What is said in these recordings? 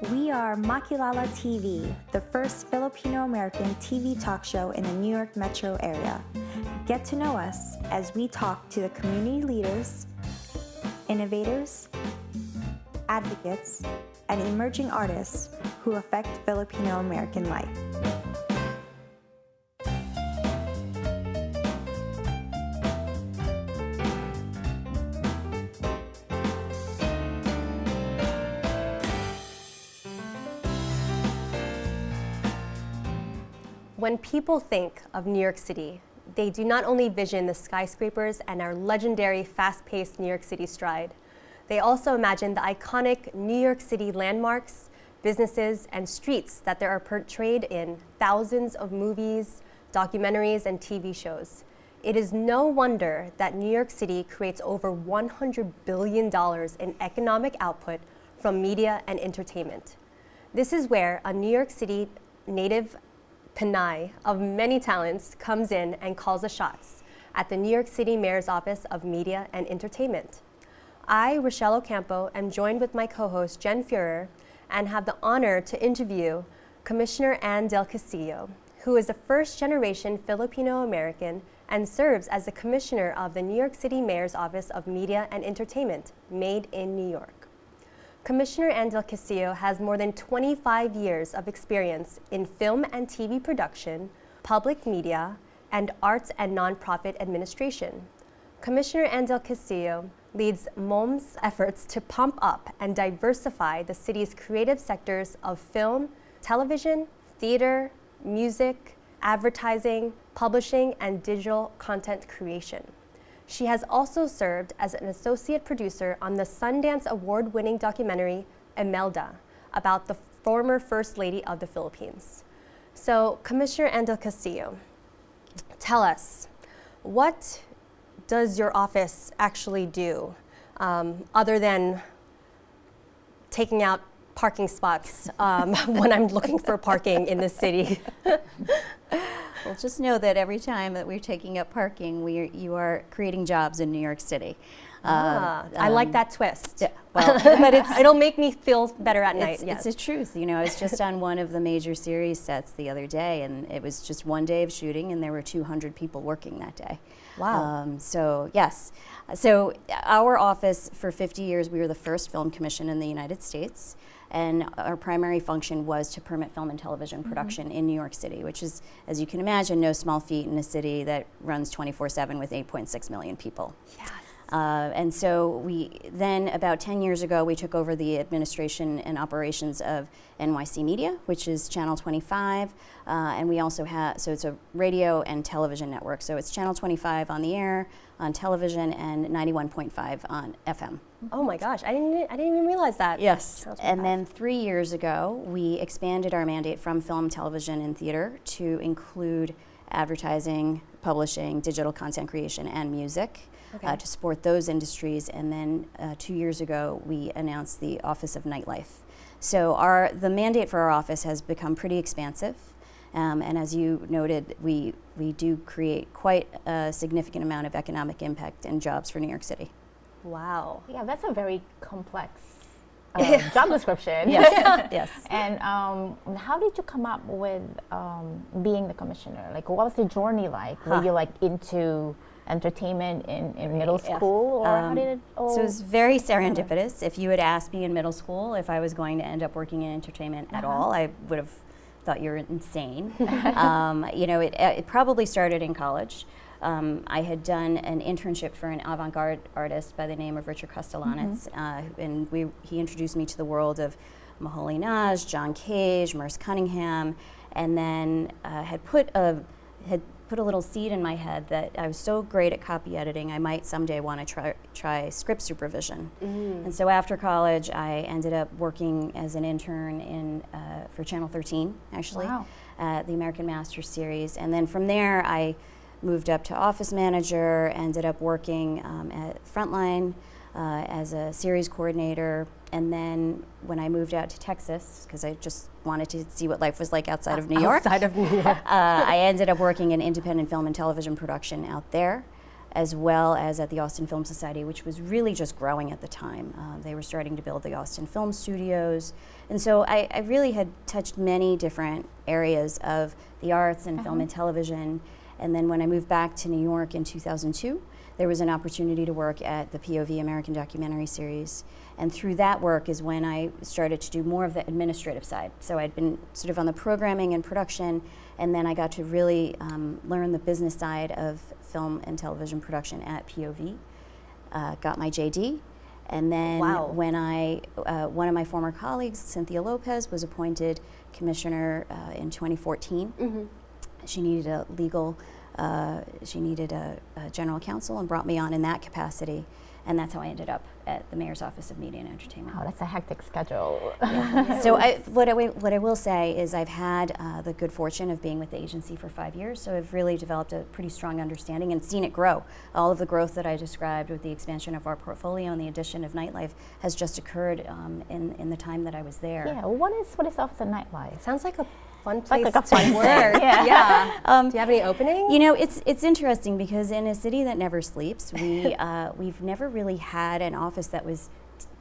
We are Makilala TV, the first Filipino-American TV talk show in the New York metro area. Get to know us as we talk to the community leaders, innovators, advocates, and emerging artists who affect Filipino-American life. When people think of New York City, they do not only vision the skyscrapers and our legendary fast-paced New York City stride. They also imagine the iconic New York City landmarks, businesses, and streets that there are portrayed in thousands of movies, documentaries, and TV shows. It is no wonder that New York City creates over $100 billion in economic output from media and entertainment. This is where a New York City native Pinay of many talents comes in and calls the shots at the New York City Mayor's Office of Media and Entertainment. I, Rachelle Ocampo, am joined with my co-host Jen Fuhrer and have the honor to interview Commissioner Anne del Castillo, who is a first-generation Filipino-American and serves as the Commissioner of the New York City Mayor's Office of Media and Entertainment, Made in New York. Commissioner Anne del Castillo has more than 25 years of experience in film and TV production, public media, and arts and nonprofit administration. Commissioner Anne del Castillo leads MOM's efforts to pump up and diversify the city's creative sectors of film, television, theater, music, advertising, publishing, and digital content creation. She has also served as an associate producer on the Sundance Award-winning documentary Imelda about the former First Lady of the Philippines. So, Commissioner Anne del Castillo, tell us, what does your office actually do other than taking out parking spots when I'm looking for parking in the city? Well, just know that every time that we're taking up parking, you are creating jobs in New York City. I like that twist. Yeah, well, but it'll make me feel better at night. It's the truth. You know, I was just on one of the major series sets the other day, and it was just one day of shooting, and there were 200 people working that day. Wow. So yes. So our office, for 50 years, we were the first film commission in the United States. And our primary function was to permit film and television production in New York City, which is, as you can imagine, no small feat in a city that runs 24/7 with 8.6 million people. Yes. And so we then, about 10 years ago, we took over the administration and operations of NYC Media, which is Channel 25. And we also have, so it's a radio and television network. So it's Channel 25 on the air, on television, and 91.5 on FM. Oh my gosh, I didn't even realize that. Yes, and then 3 years ago, we expanded our mandate from film, television, and theater to include advertising, publishing, digital content creation, and music. Okay. To support those industries. And then 2 years ago, we announced the Office of Nightlife. So the mandate for our office has become pretty expansive. And as you noted, we do create quite a significant amount of economic impact and jobs for New York City. Wow. Yeah, that's a very complex job description. Yes. Yes. And how did you come up with being the commissioner? Like, what was the journey like? Were you like into entertainment in middle school, or how did it all? So it was very serendipitous. If you had asked me in middle school if I was going to end up working in entertainment at all, I would have thought you were insane. You know, it probably started in college. I had done an internship for an avant-garde artist by the name of Richard Castellanes, and he introduced me to the world of Mahalia Naj, John Cage, Merce Cunningham, and then had put a little seed in my head that I was so great at copy editing, I might someday want to try script supervision. And so after college, I ended up working as an intern for Channel 13, actually, the American Masters series. And then from there, I moved up to office manager, ended up working at Frontline as a series coordinator. And then when I moved out to Texas, because I just wanted to see what life was like outside of New York, Outside of New York. I ended up working in independent film and television production out there. as well as at the Austin Film Society, which was really just growing at the time. They were starting to build the Austin Film Studios. And so I really had touched many different areas of the arts and film and television. And then when I moved back to New York in 2002, there was an opportunity to work at the POV American documentary series. And through that work is when I started to do more of the administrative side. So I'd been sort of on the programming and production, and then I got to really learn the business side of film and television production at POV. Got my JD, and then when one of my former colleagues, Cynthia Lopez, was appointed commissioner in 2014. She needed a legal, she needed a general counsel, and brought me on in that capacity. And that's how I ended up at the Mayor's Office of Media and Entertainment. Oh, that's a hectic schedule. So what I will say is I've had the good fortune of being with the agency for 5 years, so I've really developed a pretty strong understanding and seen it grow. All of the growth that I described with the expansion of our portfolio and the addition of nightlife has just occurred in the time that I was there. Yeah, what is Office of Nightlife? Sounds like a fun place like a fun to work. Yeah. Do you have any openings? You know, it's interesting because in a city that never sleeps, we've never really had an office that was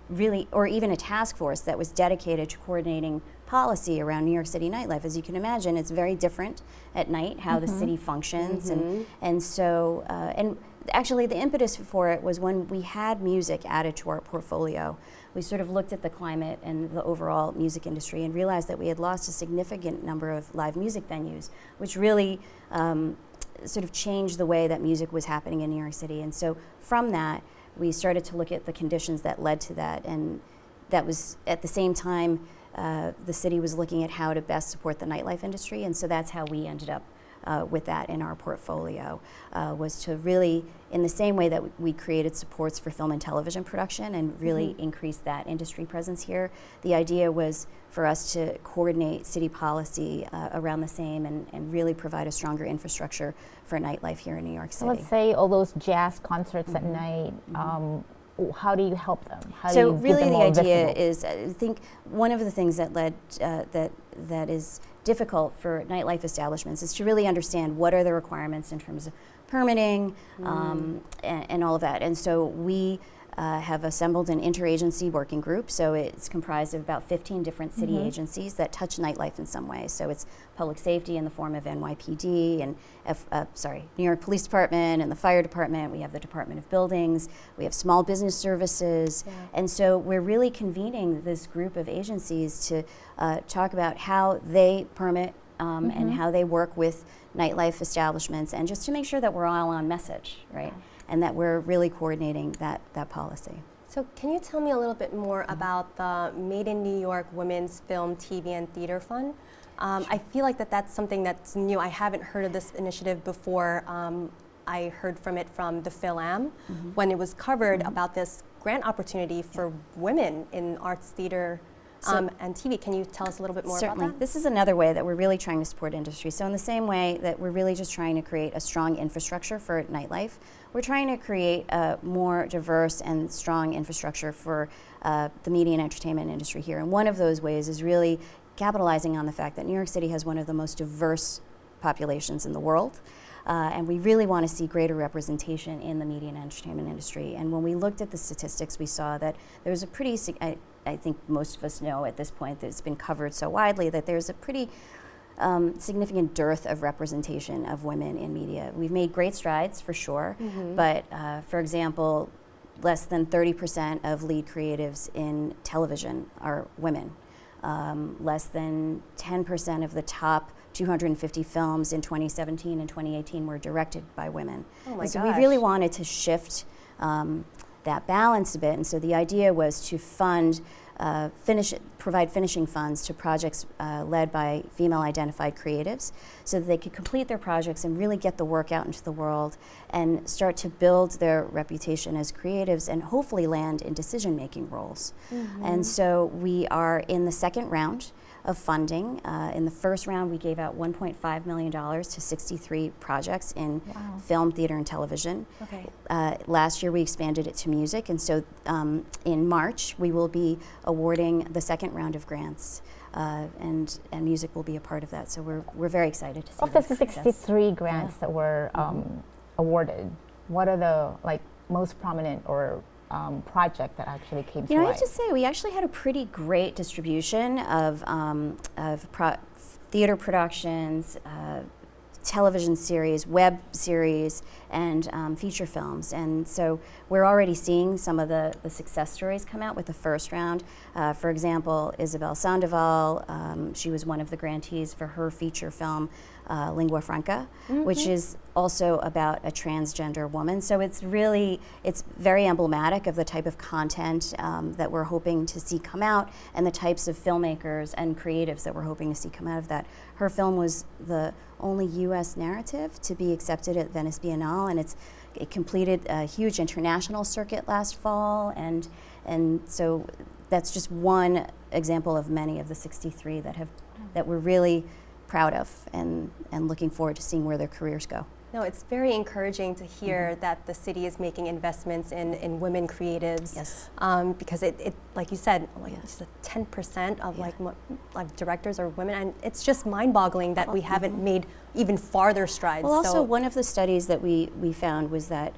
really, or even a task force that was dedicated to coordinating policy around New York City nightlife. As you can imagine, it's very different at night how the city functions, and so and actually the impetus for it was when we had music added to our portfolio. We sort of looked at the climate and the overall music industry and realized that we had lost a significant number of live music venues, which really sort of changed the way that music was happening in New York City. And so from that, we started to look at the conditions that led to that. And that was at the same time, the city was looking at how to best support the nightlife industry. And so that's how we ended up with that in our portfolio, was to really, in the same way that we created supports for film and television production and really increase that industry presence here, the idea was for us to coordinate city policy around the same and really provide a stronger infrastructure for nightlife here in New York City. So let's say all those jazz concerts at night, how do you help them? How do So you give really them the more idea visible? is, I think one of the things that led, that is difficult for nightlife establishments is to really understand what are the requirements in terms of permitting and all of that. And so we have assembled an interagency working group. So it's comprised of about 15 different city agencies that touch nightlife in some way. So it's public safety in the form of NYPD and New York Police Department and the Fire Department. We have the Department of Buildings. We have Small Business Services. And so we're really convening this group of agencies to talk about how they permit and how they work with nightlife establishments, and just to make sure that we're all on message, right? And that we're really coordinating that policy. So can you tell me a little bit more about the Made in New York Women's Film, TV, and Theater Fund? I feel like that's something that's new. I haven't heard of this initiative before. I heard from it from the Phil-Am when it was covered about this grant opportunity for women in arts, theater, and TV. Can you tell us a little bit more about that? This is another way that we're really trying to support industry. So in the same way that we're really just trying to create a strong infrastructure for nightlife, we're trying to create a more diverse and strong infrastructure for the media and entertainment industry here. And one of those ways is really capitalizing on the fact that New York City has one of the most diverse populations in the world. And we really want to see greater representation in the media and entertainment industry. And when we looked at the statistics, we saw that there's a pretty, I think most of us know at this point that it's been covered so widely, that there's a pretty significant dearth of representation of women in media. We've made great strides for sure, but for example, less than 30% of lead creatives in television are women. Less than 10% of the top 250 films in 2017 and 2018 were directed by women. Oh my and so gosh. we really wanted to shift that balance a bit, and so the idea was to fund, provide finishing funds to projects led by female-identified creatives so that they could complete their projects and really get the work out into the world and start to build their reputation as creatives and hopefully land in decision-making roles. And so we are in the second round of funding. In the first round, we gave out $1.5 million to 63 projects in film, theater, and television. Okay. Last year, we expanded it to music, and so in March, we will be awarding the second round of grants, and music will be a part of that. So we're very excited to see Of the this 63 grants that were awarded, what are the like most prominent or project that actually came to You know, I life? have to say, we actually had a pretty great distribution of theater productions, television series, web series, and feature films. And so we're already seeing some of the success stories come out with the first round. For example, Isabel Sandoval, she was one of the grantees for her feature film, Lingua Franca, which is also about a transgender woman. So it's very emblematic of the type of content that we're hoping to see come out, and the types of filmmakers and creatives that we're hoping to see come out of that. Her film was the only U.S. narrative to be accepted at Venice Biennale, and it completed a huge international circuit last fall, and so that's just one example of many of the 63 that we're really proud of and looking forward to seeing where their careers go. No, it's very encouraging to hear that the city is making investments in women creatives. Yes. Because it like you said, like just 10% of like directors are women, and it's just mind-boggling that we haven't made even farther strides. Well, also one of the studies that we found was that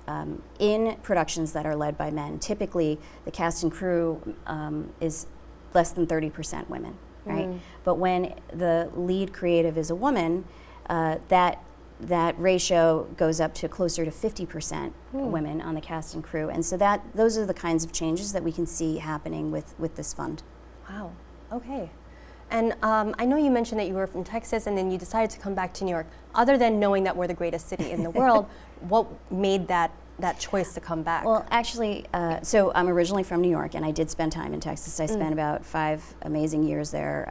in productions that are led by men, typically the cast and crew is less than 30% women, right? But when the lead creative is a woman, that ratio goes up to closer to 50% women on the cast and crew. And so those are the kinds of changes that we can see happening with this fund. Wow, okay. And I know you mentioned that you were from Texas and then you decided to come back to New York. Other than knowing that we're the greatest city in the world, what made that choice to come back? Well, actually, so I'm originally from New York, and I did spend time in Texas. I spent about 5 amazing years there,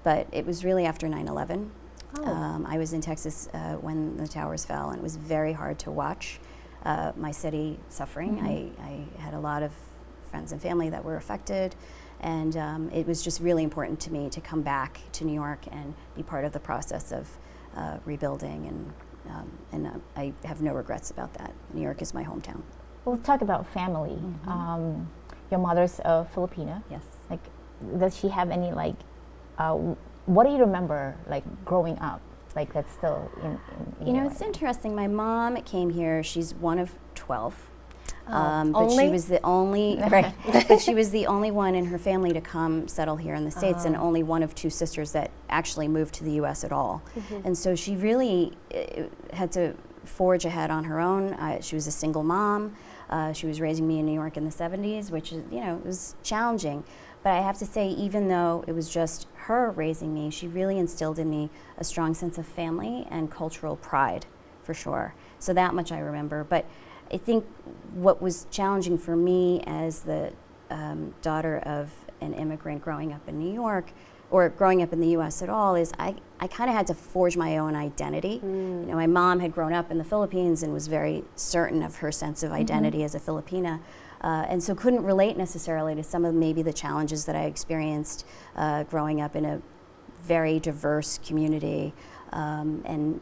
but it was really after 9/11. I was in Texas when the towers fell, and it was very hard to watch my city suffering. I had a lot of friends and family that were affected, and it was just really important to me to come back to New York and be part of the process of rebuilding, and I have no regrets about that. New York is my hometown. We'll talk about family. Your mother's a Filipina. Yes. Like, does she have any like? What do you remember, like, growing up, like, that's still in You know, your it's life? interesting. My mom came here. She's one of 12. But only? she was the only right. But she was the only one in her family to come settle here in the States, and only one of 2 sisters that actually moved to the U.S. at all. And so she really had to forge ahead on her own. She was a single mom. She was raising me in New York in the 70s, which is, you know, it was challenging. But I have to say, even though it was just her raising me, she really instilled in me a strong sense of family and cultural pride, for sure. So that much I remember. But I think what was challenging for me as the daughter of an immigrant growing up in New York, or growing up in the U.S. at all, is I kind of had to forge my own identity. You know, my mom had grown up in the Philippines and was very certain of her sense of identity as a Filipina. And so couldn't relate necessarily to some of maybe the challenges that I experienced growing up in a very diverse community and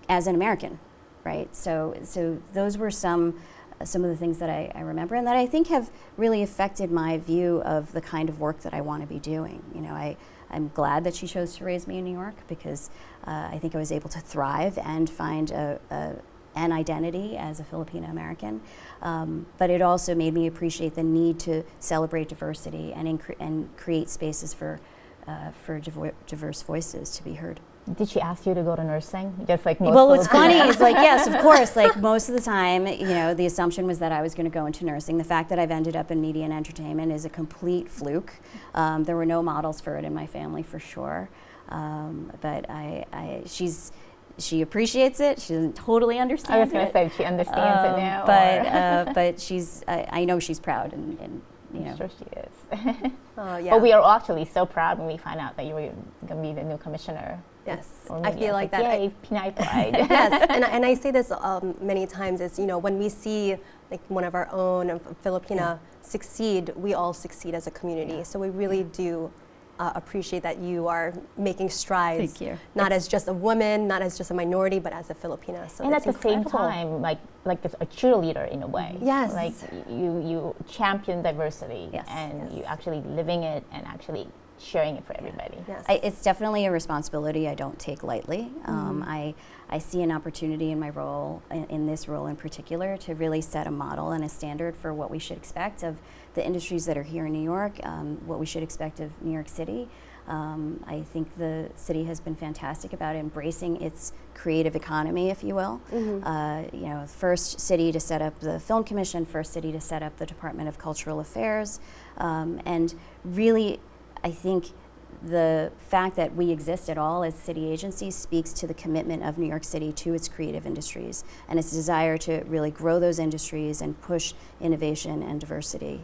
as an American, right? So those were some of the things that I remember, and that I think have really affected my view of the kind of work that I want to be doing. You know, I'm glad that she chose to raise me in New York, because I think I was able to thrive and find an identity as a Filipino-American, but it also made me appreciate the need to celebrate diversity and create spaces for diverse voices to be heard. Did she ask you to go to nursing? Just like most Well, what's funny Filipinos? is, like, yes, of course, like most of the time, you know, the assumption was that I was going to go into nursing. The fact that I've ended up in media and entertainment is a complete fluke. There were no models for it in my family, for sure. But she appreciaes it. She doesn't totally understand it. I was going to say, she understands it now. But I know she's proud, and you know. I'm sure she is. Yeah. But we are actually so proud when we find out that you were going to be the new commissioner. Yes, Or I media. feel It's like that. Yay, Pinay pride. Yes, and I say this many times, is, you know, when we see like one of our own, a Filipina, succeed, we all succeed as a community. So we really do appreciate that you are making strides. Thank you. Not as just a woman, not as just a minority, but as a Filipina. So And at it's the same incredible. time, like a cheerleader in a way. Yes. Like you champion diversity, Yes. and Yes. you actually living it and actually sharing it for everybody. Yes. It's definitely a responsibility I don't take lightly. I see an opportunity in my role, in this role in particular, to really set a model and a standard for what we should expect of the industries that are here in New York, what we should expect of New York City. I think the city has been fantastic about embracing its creative economy, if you will. You know, first city to set up the Film Commission, first city to set up the Department of Cultural Affairs, and really, I think the fact that we exist at all as city agencies speaks to the commitment of New York City to its creative industries and its desire to really grow those industries and push innovation and diversity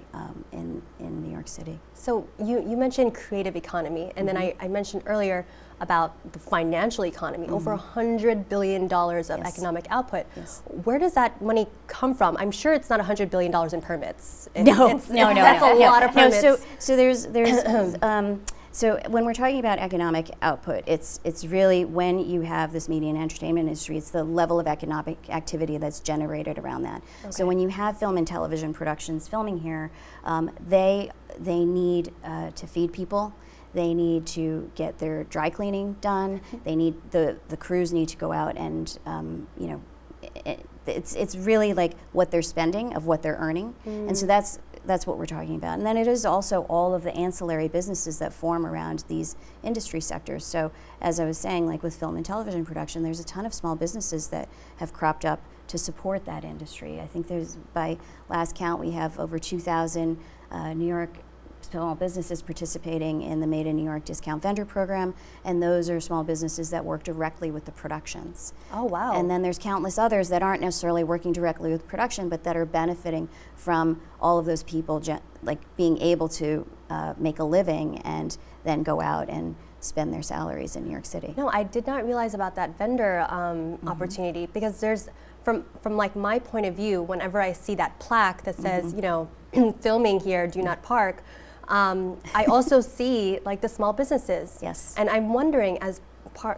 in New York City. So you mentioned creative economy, and then I mentioned earlier about the financial economy, over $100 billion of economic output. Where does that money come from? I'm sure it's not $100 billion in permits. No. That's a lot of permits. No, so there's so when we're talking about economic output, it's really when you have this media and entertainment industry, it's the level of economic activity that's generated around that. Okay. So when you have film and television productions filming here, they need to feed people. They need to get their dry cleaning done. They need the crews need to go out and you know, it's really like what they're spending of what they're earning, and so that's what we're talking about. And then it is also all of the ancillary businesses that form around these industry sectors. So as I was saying, like with film and television production, there's a ton of small businesses that have cropped up to support that industry. I think there's, by last count, we have over 2,000 New York small businesses participating in the Made in New York Discount Vendor Program, and those are small businesses that work directly with the productions. Oh, wow. And then there's countless others that aren't necessarily working directly with production, but that are benefiting from all of those people like being able to make a living and then go out and spend their salaries in New York City. No, I did not realize about that vendor opportunity, because there's, from like my point of view, whenever I see that plaque that says, you know, filming here, do not park, I also see like the small businesses. Yes. And I'm wondering, as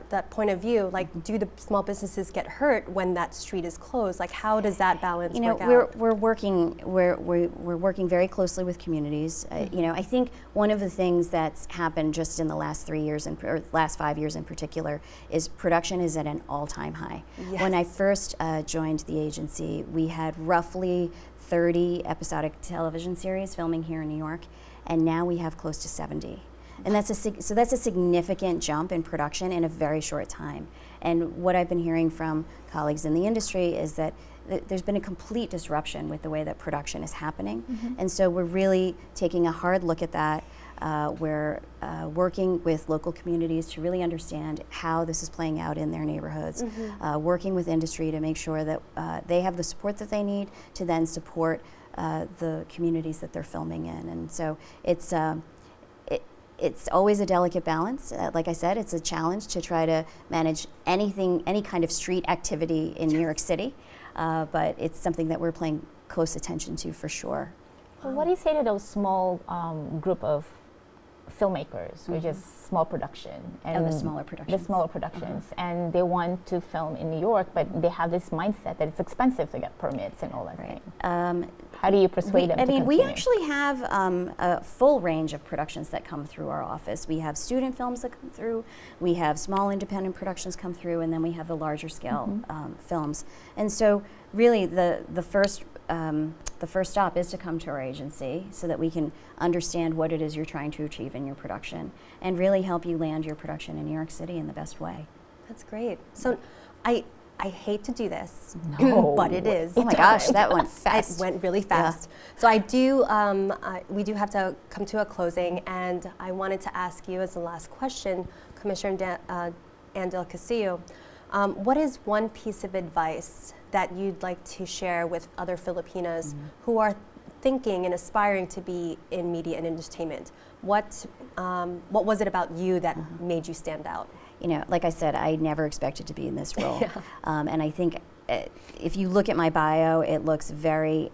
that point of view, like, do the small businesses get hurt when that street is closed? Like, how does that balance work out? We're working very closely with communities. You know, I think one of the things that's happened just in the last 3 years, or last 5 years in particular, is production is at an all-time high. Yes. When I first joined the agency, we had roughly 30 episodic television series filming here in New York, and now we have close to 70. And that's a significant jump in production in a very short time. And what I've been hearing from colleagues in the industry is that there's been a complete disruption with the way that production is happening. And so we're really taking a hard look at that. We're working with local communities to really understand how this is playing out in their neighborhoods, working with industry to make sure that they have the support that they need to then support the communities that they're filming in. And so it's always a delicate balance. Like I said, it's a challenge to try to manage any kind of street activity in New York City, but it's something that we're paying close attention to for sure. Well, what do you say to those small group of filmmakers, which is small production, and the smaller productions, and they want to film in New York, but they have this mindset that it's expensive to get permits and all that thing. How do you persuade them to continue? We actually have a full range of productions that come through our office. We have student films that come through, we have small independent productions come through, and then we have the larger scale films. And so really the first stop is to come to our agency so that we can understand what it is you're trying to achieve in your production and really help you land your production in New York City in the best way. That's great. So I hate to do this, but it is. Oh my gosh, that went fast. It went really fast. Yeah. So I do, we do have to come to a closing, and I wanted to ask you as the last question, Commissioner Anne del Castillo, what is one piece of advice that you'd like to share with other Filipinos who are thinking and aspiring to be in media and entertainment? What was it about you that made you stand out? You know, like I said, I never expected to be in this role. And I think if you look at my bio, it looks very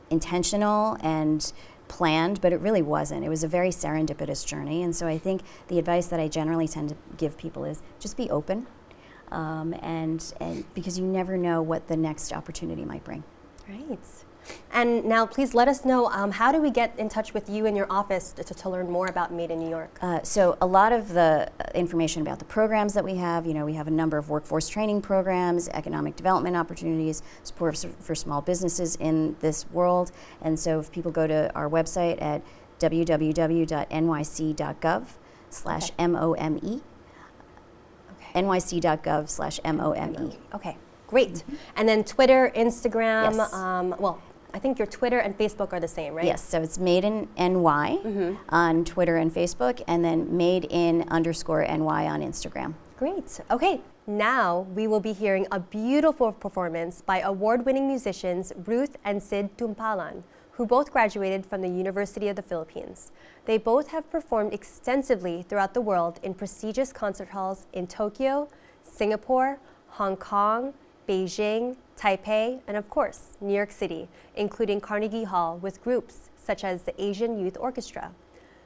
intentional and planned, but it really wasn't. It was a very serendipitous journey. And so I think the advice that I generally tend to give people is just be open. And because you never know what the next opportunity might bring. Right. And now please let us know, how do we get in touch with you in your office to learn more about Made in New York? So a lot of the information about the programs that we have a number of workforce training programs, economic development opportunities, support for small businesses in this world. And so if people go to our website at www.nyc.gov/MOME, nyc.gov/MOME. Okay, great. And then Twitter, Instagram, Yes. Well, I think your Twitter and Facebook are the same, right? Yes, so it's Made in NY on Twitter and Facebook, and then Made in _NY on Instagram. Great. Okay, now we will be hearing a beautiful performance by award-winning musicians Ruth and Cyd Tumpalan, who both graduated from the University of the Philippines. They both have performed extensively throughout the world in prestigious concert halls in Tokyo, Singapore, Hong Kong, Beijing, Taipei, and of course, New York City, including Carnegie Hall with groups such as the Asian Youth Orchestra.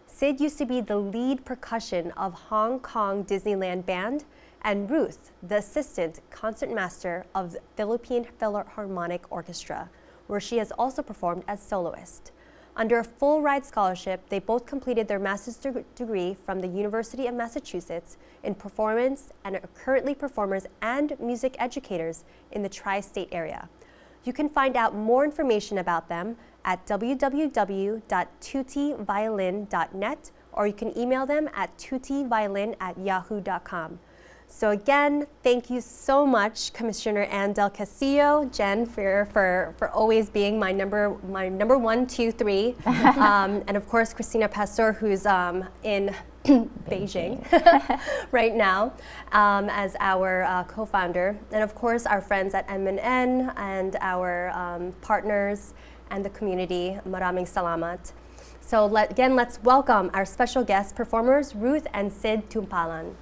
Cyd used to be the lead percussion of Hong Kong Disneyland Band, and Ruth, the assistant concertmaster of the Philippine Philharmonic Orchestra, where she has also performed as soloist. Under a full-ride scholarship, they both completed their master's degree from the University of Massachusetts in performance and are currently performers and music educators in the tri-state area. You can find out more information about them at www.tutiviolin.net, or you can email them at tutiviolin@yahoo.com. So again, thank you so much, Commissioner Anne del Castillo, Jen, for always being my number 1, 2, 3, and of course Cristina Pastor, who's in Beijing right now as our co-founder, and of course our friends at M&N and our partners and the community. Maraming salamat. So again, let's welcome our special guest performers, Ruth and Cyd Tumpalan.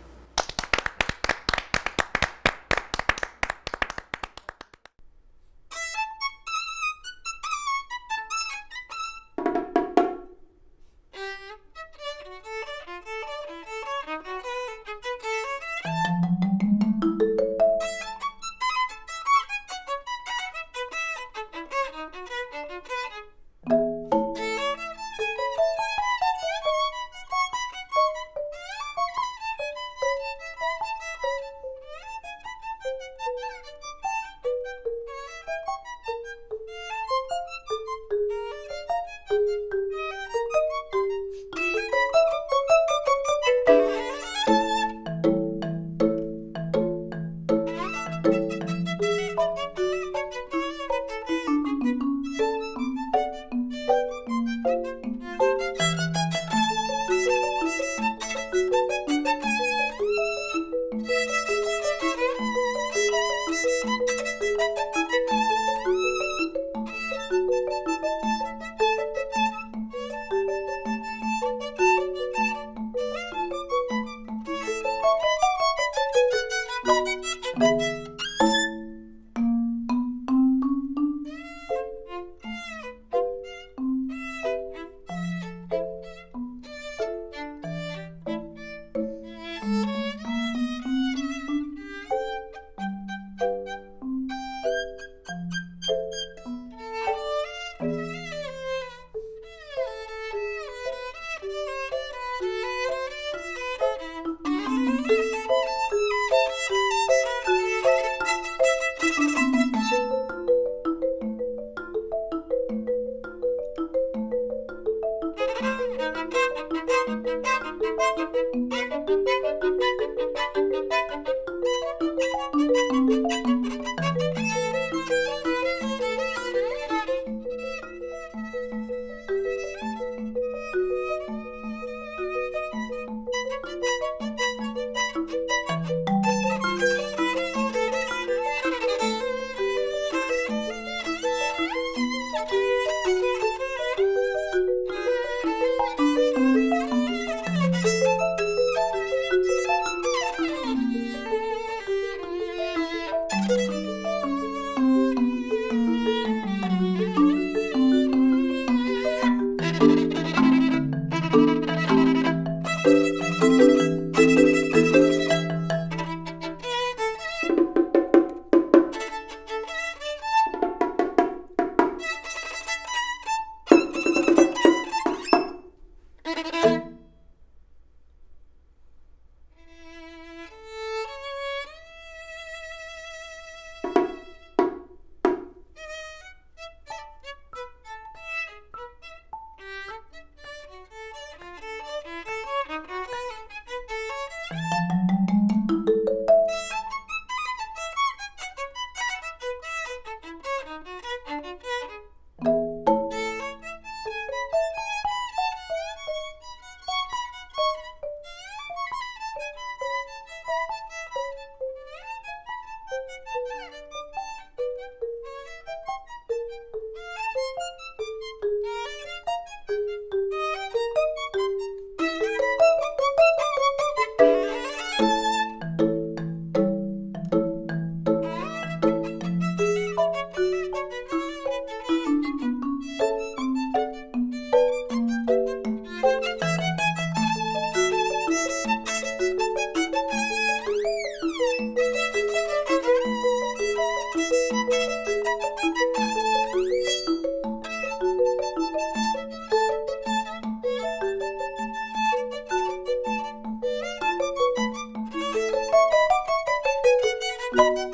you.